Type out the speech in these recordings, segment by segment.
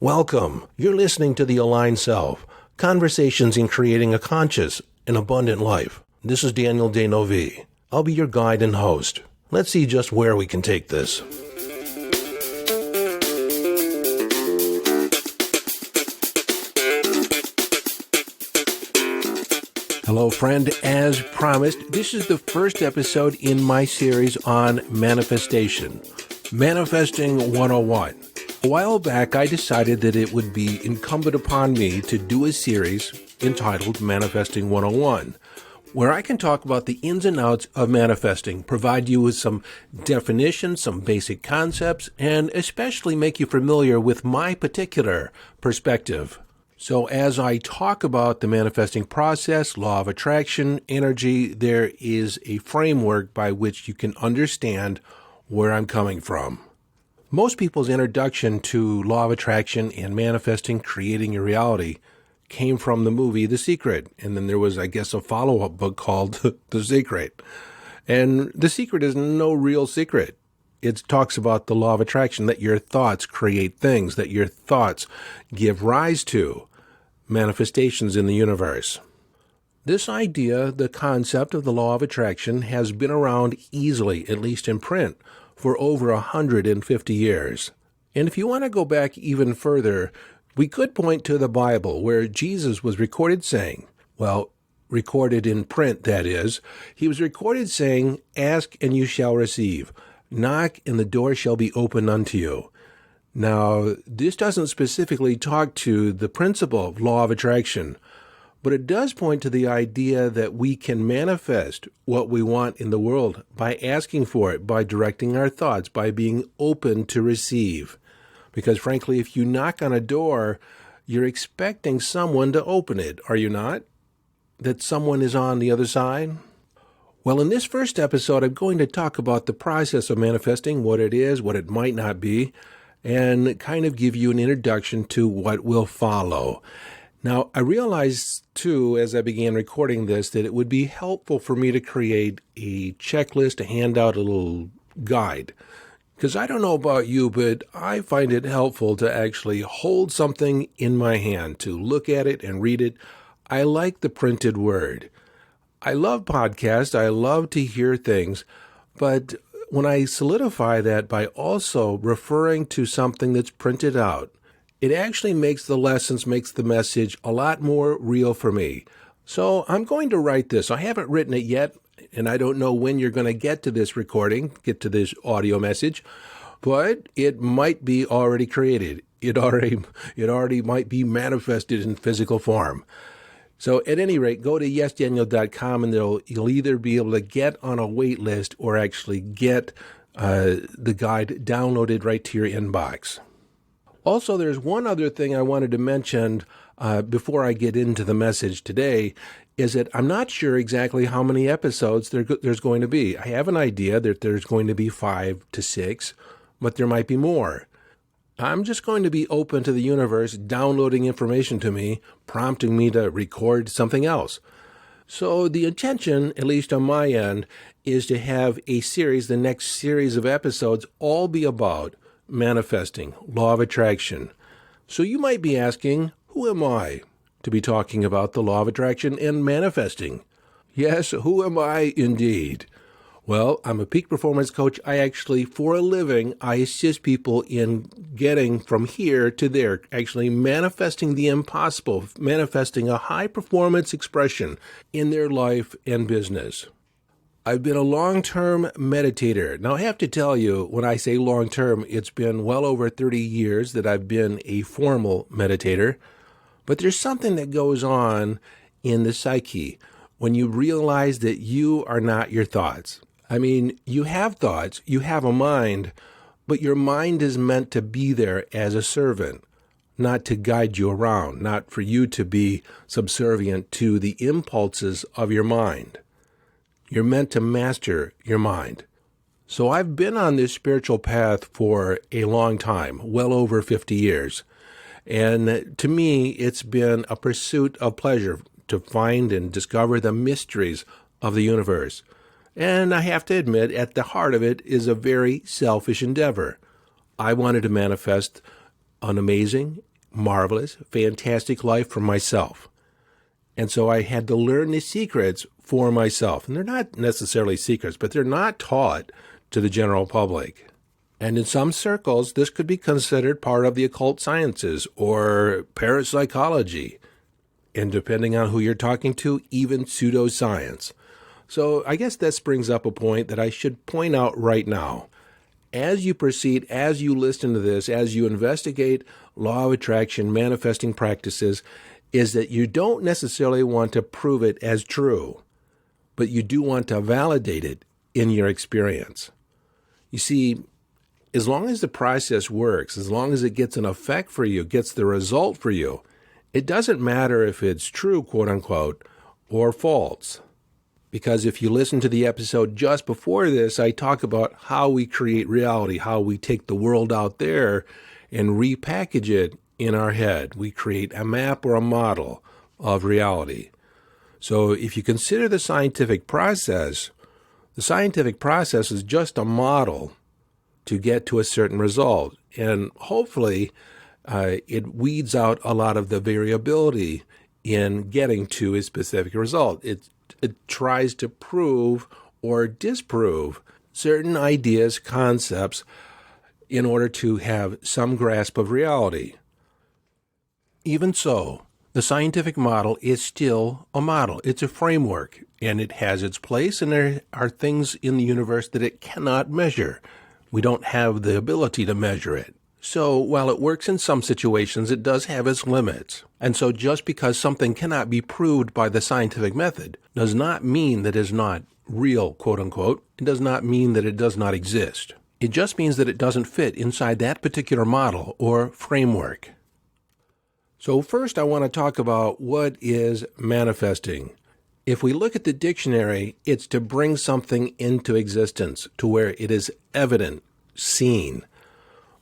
Welcome. You're listening to The Aligned Self, Conversations in Creating a Conscious and Abundant Life. This is Daniel Denovi. I'll be your guide and host. Let's see just where we can take this. Hello, friend. As promised, this is the first episode in my series on manifestation. Manifesting 101. A while back, I decided that it would be incumbent upon me to do a series entitled Manifesting 101, where I can talk about the ins and outs of manifesting, provide you with some definitions, some basic concepts, and especially make you familiar with my particular perspective. So as I talk about the manifesting process, law of attraction, energy, there is a framework by which you can understand where I'm coming from. Most people's introduction to law of attraction and manifesting, creating your reality, came from the movie The Secret. And then there was, I guess, a follow-up book called The Secret. And The Secret is no real secret. It talks about the law of attraction, that your thoughts create things, that your thoughts give rise to manifestations in the universe. This idea, the concept of the law of attraction, has been around easily, at least in print, for over 150 years. And if you want to go back even further, we could point to the Bible, where Jesus was recorded saying, recorded in print, that is, he was recorded saying, "Ask and you shall receive. Knock and the door shall be opened unto you." Now, this doesn't specifically talk to the principle of law of attraction, but it does point to the idea that we can manifest what we want in the world by asking for it, by directing our thoughts, by being open to receive. Because frankly, if you knock on a door, you're expecting someone to open it, are you not? That someone is on the other side? Well, in this first episode, I'm going to talk about the process of manifesting, what it is, what it might not be, and kind of give you an introduction to what will follow. Now, I realized, too, as I began recording this, that it would be helpful for me to create a checklist, a handout, a little guide. Because I don't know about you, but I find it helpful to actually hold something in my hand, to look at it and read it. I like the printed word. I love podcasts. I love to hear things. But when I solidify that by also referring to something that's printed out, it actually makes the lessons, makes the message a lot more real for me. So I'm going to write this. I haven't written it yet, and I don't know when you're going to get to this recording, get to this audio message, but it might be already created. It already might be manifested in physical form. So at any rate, go to yesdaniel.com and you'll either be able to get on a wait list or actually get the guide downloaded right to your inbox. Also, there's one other thing I wanted to mention before I get into the message today, is that I'm not sure exactly how many episodes there's going to be. I have an idea that there's going to be 5 to 6, but there might be more. I'm just going to be open to the universe downloading information to me, prompting me to record something else. So the intention, at least on my end, is to have a series, the next series of episodes, all be about manifesting, law of attraction. So you might be asking, who am I to be talking about the law of attraction and manifesting? Yes, who am I indeed? Well, I'm a peak performance coach. I actually, for a living, I assist people in getting from here to there, actually manifesting the impossible, manifesting a high performance expression in their life and business. I've been a long-term meditator. Now, I have to tell you, when I say long-term, it's been well over 30 years that I've been a formal meditator. But there's something that goes on in the psyche when you realize that you are not your thoughts. I mean, you have thoughts, you have a mind, but your mind is meant to be there as a servant, not to guide you around, not for you to be subservient to the impulses of your mind. You're meant to master your mind. So I've been on this spiritual path for a long time, well over 50 years. And to me, it's been a pursuit of pleasure to find and discover the mysteries of the universe. And I have to admit, at the heart of it is a very selfish endeavor. I wanted to manifest an amazing, marvelous, fantastic life for myself. And so I had to learn the secrets for myself. And they're not necessarily secrets, but they're not taught to the general public. And in some circles, this could be considered part of the occult sciences or parapsychology. And depending on who you're talking to, even pseudoscience. So I guess this brings up a point that I should point out right now. As you proceed, as you listen to this, as you investigate law of attraction, manifesting practices, is that you don't necessarily want to prove it as true, but you do want to validate it in your experience. You see, as long as the process works, as long as it gets an effect for you, gets the result for you, it doesn't matter if it's true, quote unquote, or false. Because if you listen to the episode just before this, I talk about how we create reality, how we take the world out there and repackage it in our head. We create a map or a model of reality. So if you consider the scientific process is just a model to get to a certain result. And hopefully it weeds out a lot of the variability in getting to a specific result. It tries to prove or disprove certain ideas, concepts, in order to have some grasp of reality. Even so, the scientific model is still a model. It's a framework, and it has its place, and there are things in the universe that it cannot measure. We don't have the ability to measure it. So while it works in some situations, it does have its limits. And so just because something cannot be proved by the scientific method does not mean that it is not real, quote unquote. It does not mean that it does not exist. It just means that it doesn't fit inside that particular model or framework. So first I want to talk about what is manifesting. If we look at the dictionary, it's to bring something into existence to where it is evident, seen.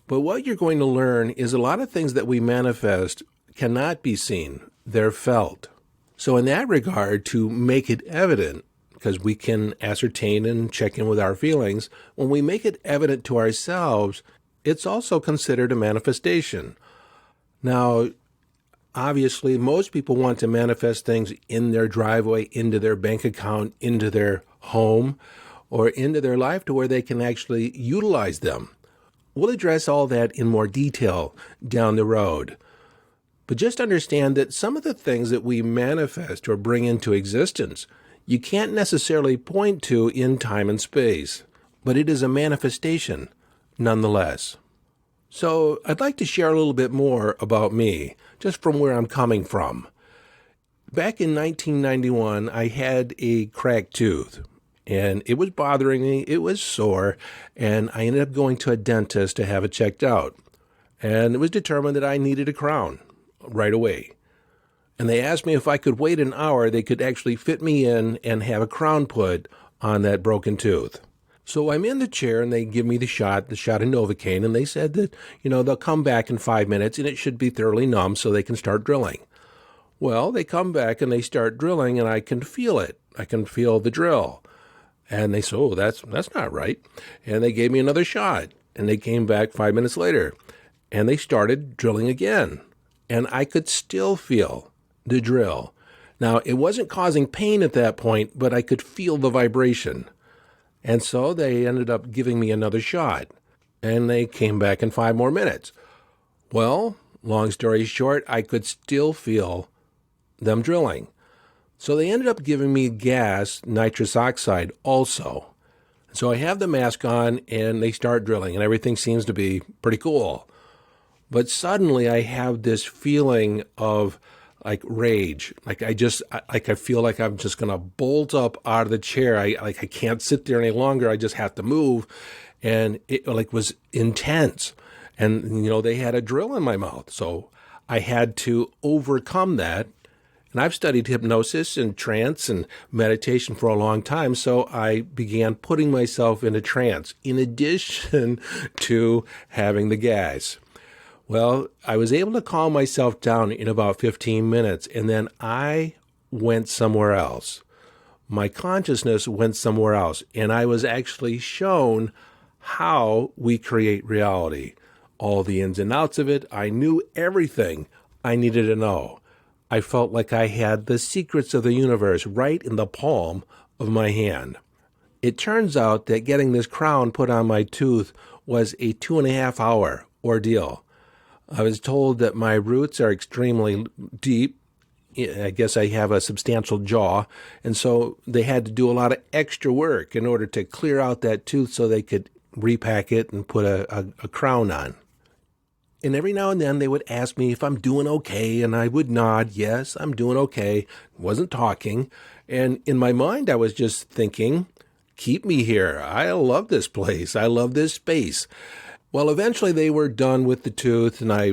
But what you're going to learn is a lot of things that we manifest cannot be seen. They're felt. So in that regard, to make it evident, because we can ascertain and check in with our feelings, when we make it evident to ourselves, it's also considered a manifestation. Now, obviously, most people want to manifest things in their driveway, into their bank account, into their home, or into their life to where they can actually utilize them. We'll address all that in more detail down the road. But just understand that some of the things that we manifest or bring into existence, you can't necessarily point to in time and space, but it is a manifestation nonetheless. So I'd like to share a little bit more about me, just from where I'm coming from. Back in 1991, I had a cracked tooth. And it was bothering me, it was sore, and I ended up going to a dentist to have it checked out. And it was determined that I needed a crown right away. And they asked me if I could wait an hour, they could actually fit me in and have a crown put on that broken tooth. So I'm in the chair, and they give me the shot of Novocaine, and they said that, they'll come back in 5 minutes, and it should be thoroughly numb so they can start drilling. Well, they come back, and they start drilling, and I can feel it. I can feel the drill. And they said, oh, that's not right. And they gave me another shot. And they came back 5 minutes later. And they started drilling again. And I could still feel the drill. Now, it wasn't causing pain at that point, but I could feel the vibration. And so they ended up giving me another shot. And they came back in 5 more minutes. Well, long story short, I could still feel them drilling. So they ended up giving me gas, nitrous oxide, also. So I have the mask on, and they start drilling, and everything seems to be pretty cool. But suddenly I have this feeling of like rage. I feel like I'm just going to bolt up out of the chair. I can't sit there any longer. I just have to move. And it was intense. And, they had a drill in my mouth. So I had to overcome that. And I've studied hypnosis and trance and meditation for a long time, so I began putting myself in a trance in addition to having the gas. Well, I was able to calm myself down in about 15 minutes, and then I went somewhere else. My consciousness went somewhere else, and I was actually shown how we create reality. all the ins and outs of it. I knew everything I needed to know. I felt like I had the secrets of the universe right in the palm of my hand. It turns out that getting this crown put on my tooth was a 2.5-hour ordeal. I was told that my roots are extremely deep. I guess I have a substantial jaw, and so they had to do a lot of extra work in order to clear out that tooth so they could repack it and put a crown on. And every now and then they would ask me if I'm doing okay, and I would nod, yes, I'm doing okay. Wasn't talking. And in my mind, I was just thinking, keep me here. I love this place. I love this space. Well, eventually they were done with the tooth, and I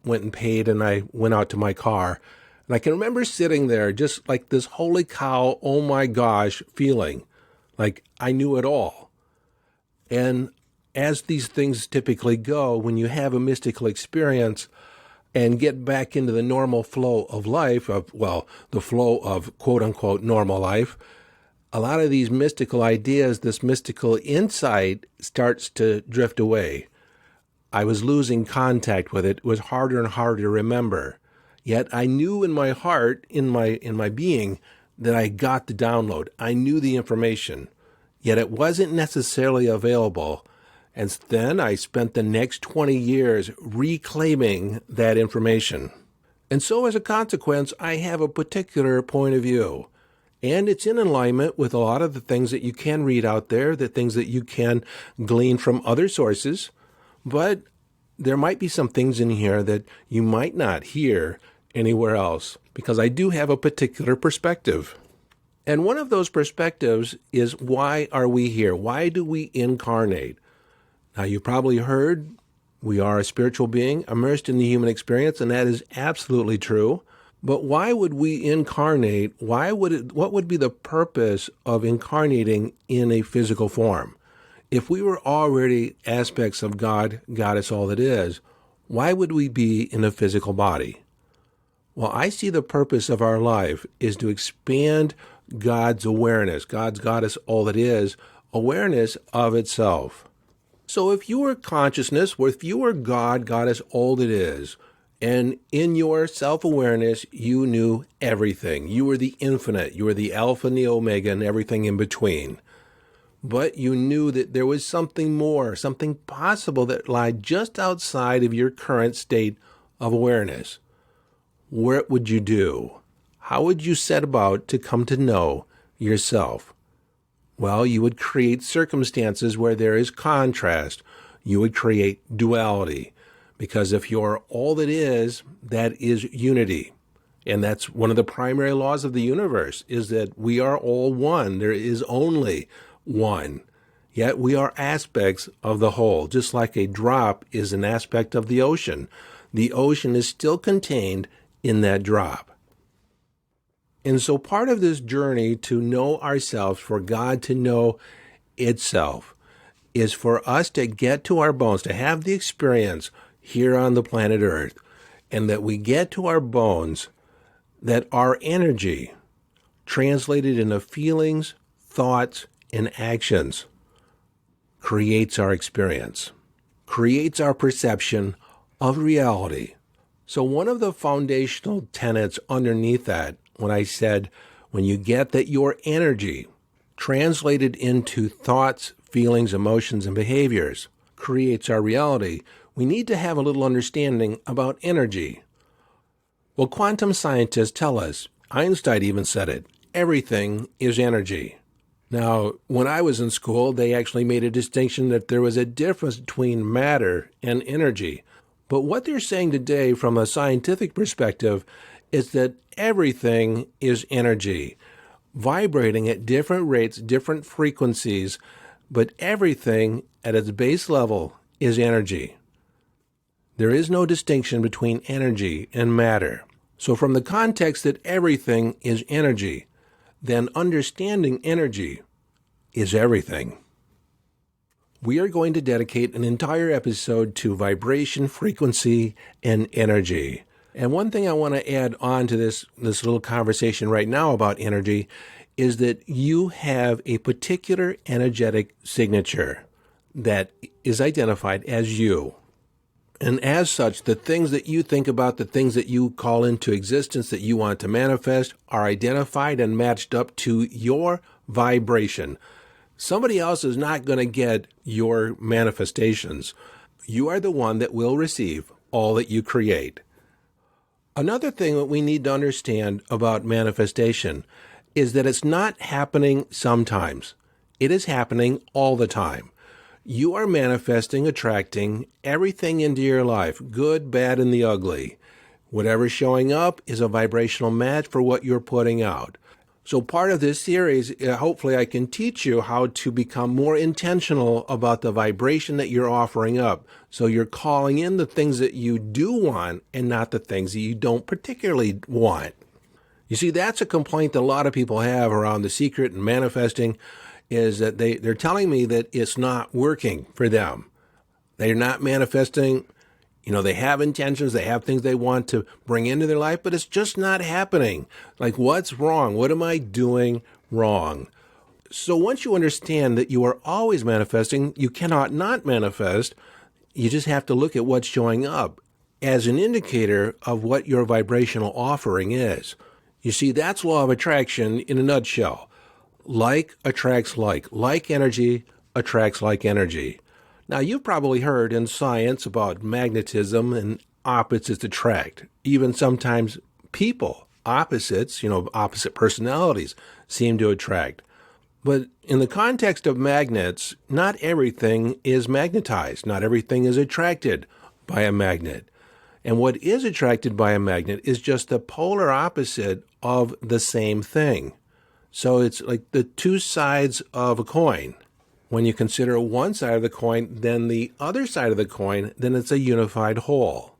went and paid, and I went out to my car. And I can remember sitting there just like this holy cow, oh my gosh feeling, like I knew it all. And as these things typically go, when you have a mystical experience and get back into the normal flow of life, the flow of quote-unquote normal life, a lot of these mystical ideas, this mystical insight starts to drift away. I was losing contact with it. It was harder and harder to remember. Yet I knew in my heart, in my being, that I got the download. I knew the information. Yet it wasn't necessarily available. And then I spent the next 20 years reclaiming that information. And so as a consequence, I have a particular point of view. And it's in alignment with a lot of the things that you can read out there, the things that you can glean from other sources. But there might be some things in here that you might not hear anywhere else, because I do have a particular perspective. And one of those perspectives is, why are we here? Why do we incarnate? Now, you've probably heard we are a spiritual being immersed in the human experience, and that is absolutely true. But why would we incarnate? What would be the purpose of incarnating in a physical form? If we were already aspects of God, Goddess, all that is, why would we be in a physical body? Well, I see the purpose of our life is to expand God's awareness, God's Goddess, all that is, awareness of itself. So if you were consciousness, or if you were God, Goddess, all that is, and in your self-awareness, you knew everything. You were the infinite. You were the Alpha and the Omega and everything in between. But you knew that there was something more, something possible that lied just outside of your current state of awareness. What would you do? How would you set about to come to know yourself? Well, you would create circumstances where there is contrast. You would create duality. Because if you're all that is unity. And that's one of the primary laws of the universe, is that we are all one. There is only one. Yet we are aspects of the whole. Just like a drop is an aspect of the ocean. The ocean is still contained in that drop. And so part of this journey to know ourselves, for God to know itself, is for us to get to our bones, to have the experience here on the planet Earth, and that we get to our bones that our energy, translated into feelings, thoughts, and actions, creates our experience, creates our perception of reality. So one of the foundational tenets underneath that, when I said, when you get that your energy, translated into thoughts, feelings, emotions, and behaviors, creates our reality, we need to have a little understanding about energy. Well, quantum scientists tell us, Einstein even said it, everything is energy. Now, when I was in school, they actually made a distinction that there was a difference between matter and energy. But what they're saying today from a scientific perspective is that everything is energy, vibrating at different rates, different frequencies, but everything at its base level is energy. There is no distinction between energy and matter. So from the context that everything is energy, then understanding energy is everything. We are going to dedicate an entire episode to vibration, frequency, and energy. And one thing I want to add on to this little conversation right now about energy is that you have a particular energetic signature that is identified as you. And as such, the things that you think about, the things that you call into existence that you want to manifest are identified and matched up to your vibration. Somebody else is not going to get your manifestations. You are the one that will receive all that you create. Another thing that we need to understand about manifestation is that it's not happening sometimes. It is happening all the time. You are manifesting, attracting everything into your life, good, bad, and the ugly. Whatever's showing up is a vibrational match for what you're putting out. So part of this series, hopefully I can teach you how to become more intentional about the vibration that you're offering up. So you're calling in the things that you do want and not the things that you don't particularly want. You see, that's a complaint that a lot of people have around The Secret and manifesting, is that they're telling me that it's not working for them. They're not manifesting. They have intentions, they have things they want to bring into their life, but it's just not happening. Like, what's wrong? What am I doing wrong? So once you understand that you are always manifesting, you cannot not manifest. You just have to look at what's showing up as an indicator of what your vibrational offering is. You see, that's law of attraction in a nutshell. Like attracts like. Like energy attracts like energy. Now, you've probably heard in science about magnetism and opposites attract. Even sometimes people, opposites, opposite personalities seem to attract. But in the context of magnets, not everything is magnetized. Not everything is attracted by a magnet. And what is attracted by a magnet is just the polar opposite of the same thing. So it's like the two sides of a coin. When you consider one side of the coin, then the other side of the coin, then it's a unified whole.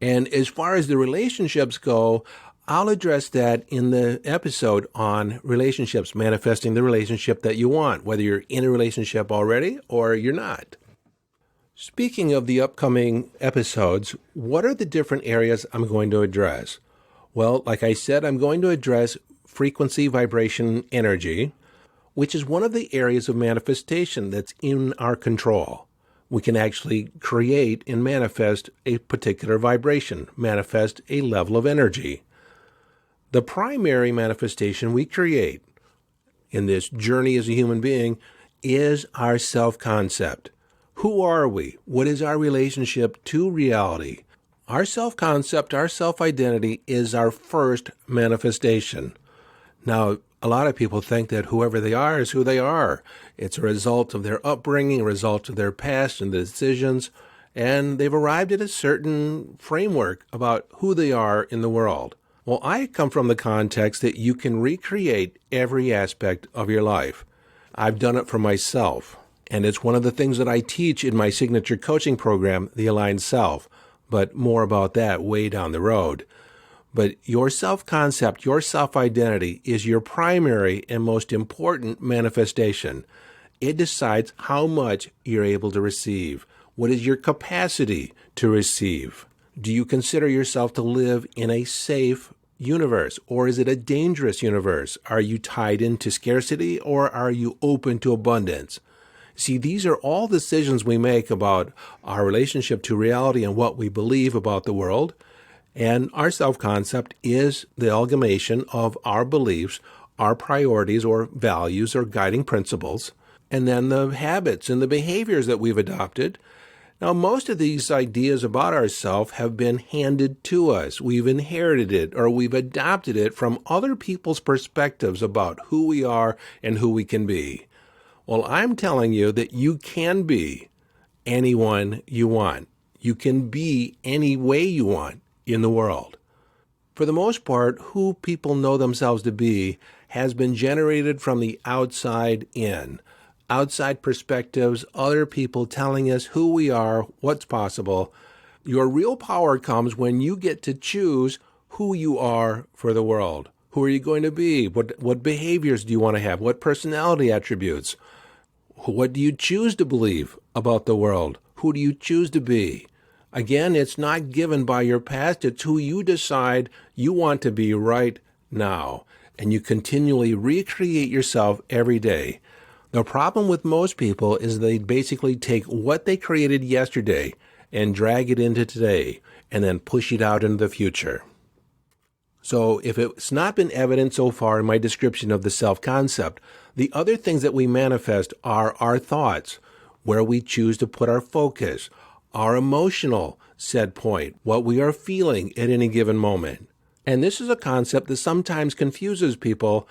And as far as the relationships go, I'll address that in the episode on relationships, manifesting the relationship that you want, whether you're in a relationship already or you're not. Speaking of the upcoming episodes, what are the different areas I'm going to address? Well, like I said, I'm going to address frequency, vibration, energy, which is one of the areas of manifestation that's in our control. We can actually create and manifest a particular vibration, manifest a level of energy. The primary manifestation we create in this journey as a human being is our self-concept. Who are we? What is our relationship to reality? Our self-concept, our self-identity is our first manifestation. Now, a lot of people think that whoever they are is who they are. It's a result of their upbringing, a result of their past and the decisions, and they've arrived at a certain framework about who they are in the world. Well, I come from the context that you can recreate every aspect of your life. I've done it for myself, and it's one of the things that I teach in my signature coaching program, The Aligned Self, but more about that way down the road. But your self-concept, your self-identity is your primary and most important manifestation. It decides how much you're able to receive. What is your capacity to receive? Do you consider yourself to live in a safe universe, or is it a dangerous universe? Are you tied into scarcity, or are you open to abundance? See, these are all decisions we make about our relationship to reality and what we believe about the world. And our self-concept is the amalgamation of our beliefs, our priorities or values or guiding principles, and then the habits and the behaviors that we've adopted. Now, most of these ideas about ourselves have been handed to us. We've inherited it or we've adopted it from other people's perspectives about who we are and who we can be. Well, I'm telling you that you can be anyone you want. You can be any way you want in the world. For the most part, who people know themselves to be has been generated from the outside in. Outside perspectives, other people telling us who we are, what's possible. Your real power comes when you get to choose who you are for the world. Who are you going to be? What behaviors do you want to have? What personality attributes? What do you choose to believe about the world? Who do you choose to be? Again, it's not given by your past. It's who you decide you want to be right now. And you continually recreate yourself every day. The problem with most people is they basically take what they created yesterday and drag it into today and then push it out into the future. So if it's not been evident so far in my description of the self-concept, the other things that we manifest are our thoughts, where we choose to put our focus, our emotional set point, what we are feeling at any given moment. And this is a concept that sometimes confuses people.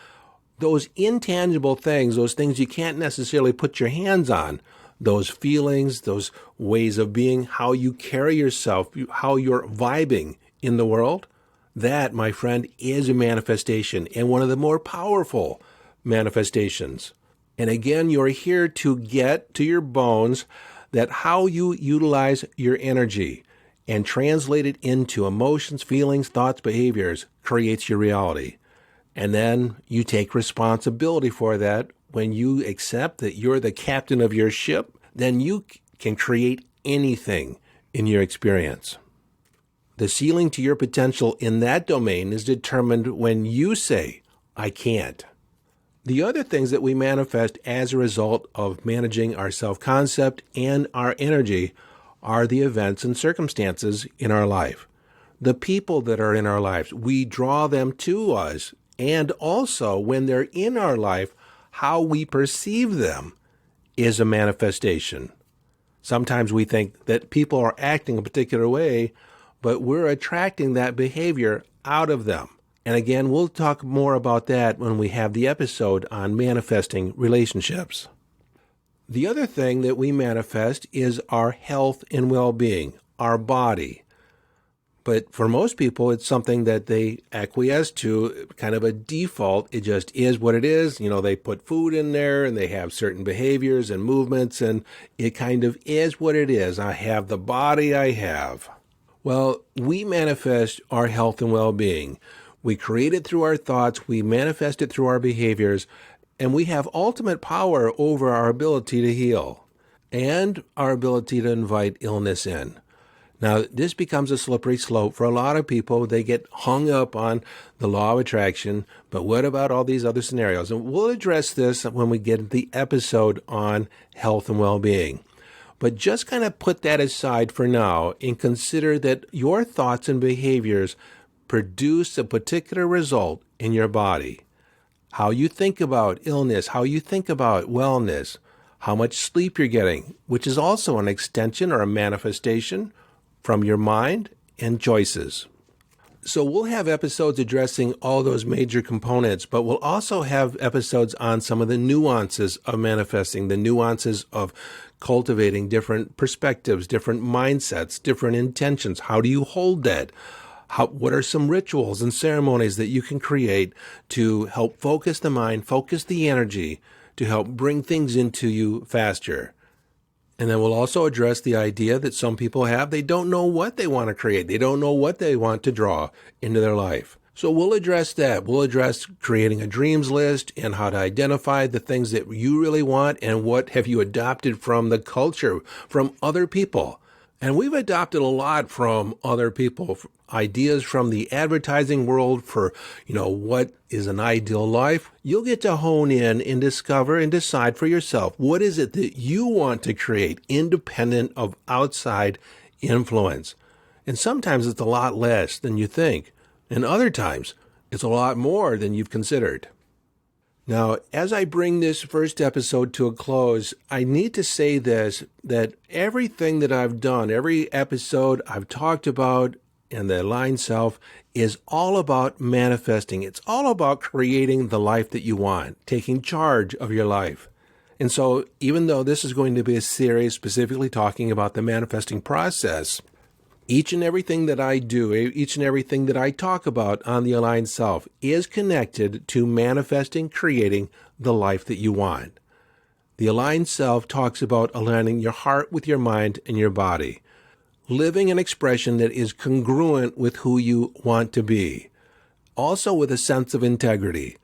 Those intangible things, those things you can't necessarily put your hands on, those feelings, those ways of being, how you carry yourself, how you're vibing in the world, that, my friend, is a manifestation, and one of the more powerful manifestations. And again, you're here to get to your bones that how you utilize your energy and translate it into emotions, feelings, thoughts, behaviors creates your reality. And then you take responsibility for that. When you accept that you're the captain of your ship, then you can create anything in your experience. The ceiling to your potential in that domain is determined when you say, I can't. The other things that we manifest as a result of managing our self-concept and our energy are the events and circumstances in our life. The people that are in our lives, we draw them to us. And also, when they're in our life, how we perceive them is a manifestation. Sometimes we think that people are acting a particular way, but we're attracting that behavior out of them. And again, we'll talk more about that when we have the episode on manifesting relationships. The other thing that we manifest is our health and well-being, our body. But for most people, it's something that they acquiesce to, kind of a default. It just is what it is. You know, they put food in there and they have certain behaviors and movements, and it kind of is what it is. I have the body I have. Well, we manifest our health and well-being. We create it through our thoughts, we manifest it through our behaviors, and we have ultimate power over our ability to heal and our ability to invite illness in. Now, this becomes a slippery slope for a lot of people. They get hung up on the law of attraction, but what about all these other scenarios? And we'll address this when we get the episode on health and well-being. But just kind of put that aside for now and consider that your thoughts and behaviors produce a particular result in your body. How you think about illness, how you think about wellness, how much sleep you're getting, which is also an extension or a manifestation from your mind and choices. So we'll have episodes addressing all those major components, but we'll also have episodes on some of the nuances of manifesting, the nuances of cultivating different perspectives, different mindsets, different intentions. How do you hold that? What are some rituals and ceremonies that you can create to help focus the mind, focus the energy, to help bring things into you faster? And then we'll also address the idea that some people have. They don't know what they want to create. They don't know what they want to draw into their life. So we'll address that. We'll address creating a dreams list and how to identify the things that you really want and what have you adopted from the culture, from other people. And we've adopted a lot from other people, ideas from the advertising world for, what is an ideal life. You'll get to hone in and discover and decide for yourself, what is it that you want to create independent of outside influence? And sometimes it's a lot less than you think. And other times it's a lot more than you've considered. Now, as I bring this first episode to a close, I need to say this, that everything that I've done, every episode I've talked about in the Aligned Self is all about manifesting. It's all about creating the life that you want, taking charge of your life. And so even though this is going to be a series specifically talking about the manifesting process, each and everything that I do, each and everything that I talk about on the Aligned Self is connected to manifesting, creating the life that you want. The Aligned Self talks about aligning your heart with your mind and your body, living an expression that is congruent with who you want to be, also with a sense of integrity,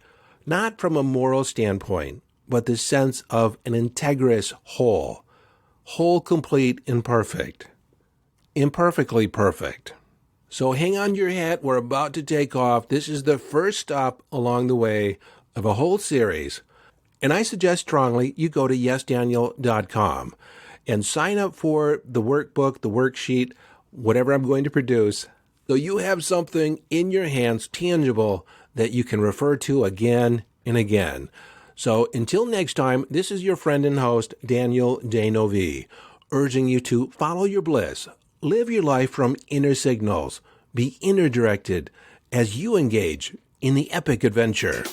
not from a moral standpoint, but the sense of an integrous whole, complete, and perfect. Imperfectly perfect. So hang on to your hat. We're about to take off. This is the first stop along the way of a whole series. And I suggest strongly you go to yesdaniel.com. and sign up for the workbook, the worksheet, whatever I'm going to produce, so you have something in your hands, tangible, that you can refer to again and again. So until next time, this is your friend and host, Daniel Danovi, urging you to follow your bliss, live your life from inner signals, be inner directed as you engage in the epic adventure.